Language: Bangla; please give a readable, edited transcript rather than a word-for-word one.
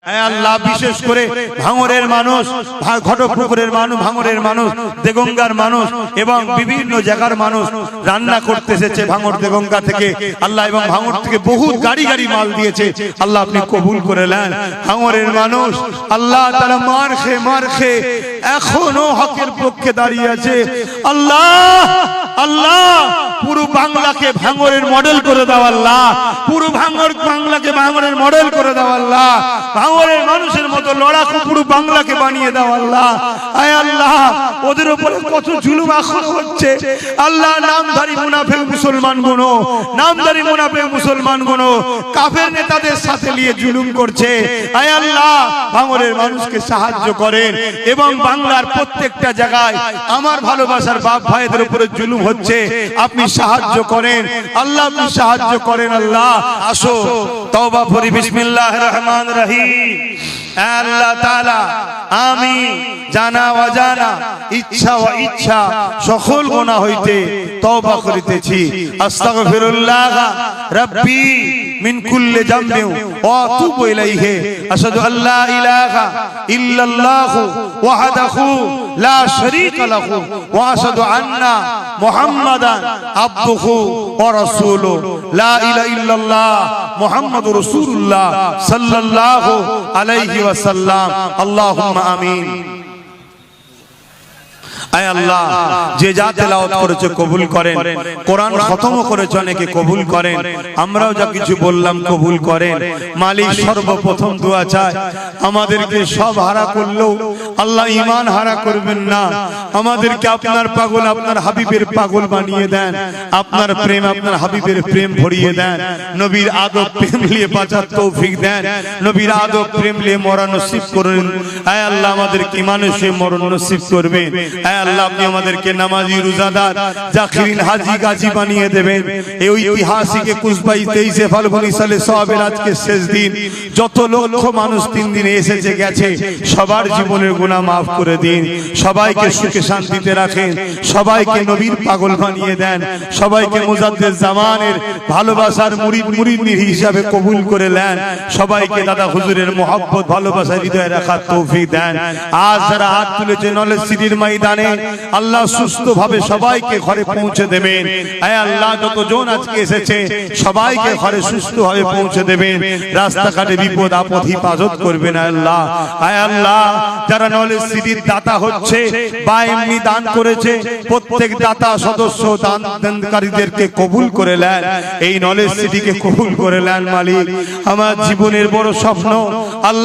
আল্লাহ বিশেষ করে ভাঙড়ের মানুষ, ঘটকপুকুরের মানুষ, ভাঙড়ের মানুষ, দেগঙ্গার মানুষ এবং বিভিন্ন জায়গার মানুষ রান্না করতে এসেছে ভাঙড় দেগঙ্গা থেকে আল্লাহ, এবং ভাঙড় থেকে বহু গাড়ি গাড়ি মাল দিয়েছে আল্লাহ, আপনি কবুল করে নেন। ভাঙড়ের মানুষ আল্লাহ তাআলা মার খেয়ে এখনো হকের পক্ষে দাঁড়িয়ে আছে। আল্লাহ আল্লাহ পুরো বাংলাকে ভাঙড়ের মডেল করে দাও আল্লাহ, পুরো বাংলাকে ভাঙড়ের মডেল করে দাও আল্লাহ, ভাঙড়ের মানুষের মতো লড়াকু পুরো বাংলাকে বানিয়ে দাও আল্লাহ। আয় আল্লাহ ওদের উপরে কত জুলুম এখনো হচ্ছে আল্লাহ, নামধারী মুনাফিক মুসলমান গুলো, নামধারী মুনাফিক মুসলমান গুলো কাফের নেতাদের সাথে নিয়ে জুলুম করছে। আয় আল্লাহ ভাঙড়ের মানুষকে সাহায্য করেন, এবং বাংলার প্রত্যেকটা জায়গায় আমার ভালোবাসার বাপ ভাইদের উপরে জুলুম হচ্ছে, আপনি সাহায্য করেন আল্লাহ, আপনি সাহায্য করেন আল্লাহ। আসো তওবা করি, বিসমিল্লাহির রহমানির রহিম। আল্লাহ তাআলা আমি জানা অজানা ইচ্ছা ও ইচ্ছা সকল গুনাহ হইতে তওবা করিতেছি। আস্তাগফিরুল্লাহ রাব্বি মিন কুল্লি যামবিন ওয়া আতুবু ইলাইহি। আশহাদু আল্লা ইলাহা ইল্লাল্লাহু ওয়াহদাহু লা শারীকা লাহু ওয়া আশহাদু আন্না মুহাম্মাদান আবদুহু ওয়া রাসূলুহু। লা ইলাহা ইল্লাল্লাহ মুহাম্মাদুর রাসূলুল্লাহ সাল্লাল্লাহু আলাইহি ওয়াসাল্লাম। আল্লাহুম্মা আমিন। আয় আল্লাহ যে যা তেলাওয়াত করেছে কবুল করেন, কোরআন খতম করেছে অনেকে কবুল করেন, আমরাও যা কিছু বললাম কবুল করেন। মালিক সর্বপ্রথম দোয়া চাই আমাদেরকে সব হারা করলেও আল্লাহ ঈমান হারা করবেন না, আমাদেরকে আপনার পাগল, আপনার হাবিবের পাগল বানিয়ে দেন, আপনার প্রেম, আপনার হাবিবের প্রেম ভরিয়ে দেন, নবীর আদব প্রেম নিয়ে বাঁচার তৌফিক দেন, নবীর আদব প্রেম নিয়ে মরণ নসিব করুন। আয় আল্লাহ আমাদেরকে মানুষে মরণ নসিব করবেন। আয় আল্লাহ আপনি আমাদেরকে নামাজি, রোজাদার, জাকিরিন, হাজী, গাজী বানিয়ে দেবেন। এই ঐতিহাসিক 21-22 ফাল্গুন সালে সওয়াবের আজকে শেষ দিন, যত লক্ষ মানুষ 3 দিনে এসেছে গেছে সবার জীবনের গুনাহ মাফ করে দিন, সবাইকে সুখে শান্তিতে রাখেন, সবাইকে নবীর পাগল বানিয়ে দেন, সবাইকে মুজাদ্দিদ জামানের ভালোবাসার মুরিদ হিসাবে কবুল করে নেন, সবাইকে দাদা হুজুরের মহব্বত ভালোবাসা হৃদয়ে রাখার তৌফিক দেন। আজ যারা হাত তুলেছে নলেজ সিটির ময়দানে আল্লাহ সুস্থ ভাবে সবাইকে ঘরে পৌঁছে দেবেন। আয় আল্লাহ যতজন আজকে এসেছে সবাইকে ঘরে সুস্থ ভাবে পৌঁছে দেবেন, রাস্তাঘাটে বিপদ আপদ হিফাজত করবেন আল্লাহ। আয় আল্লাহ যারা নলেজ সিটির দাতা হচ্ছে বা এমনি দান করেছে, প্রত্যেক দাতা সদস্য দানকারীদেরকে কবুল করে নেন, এই নলেজ সিটিকে কবুল করে নেন মালিক। আমার জীবনের বড় স্বপ্ন আল্লাহ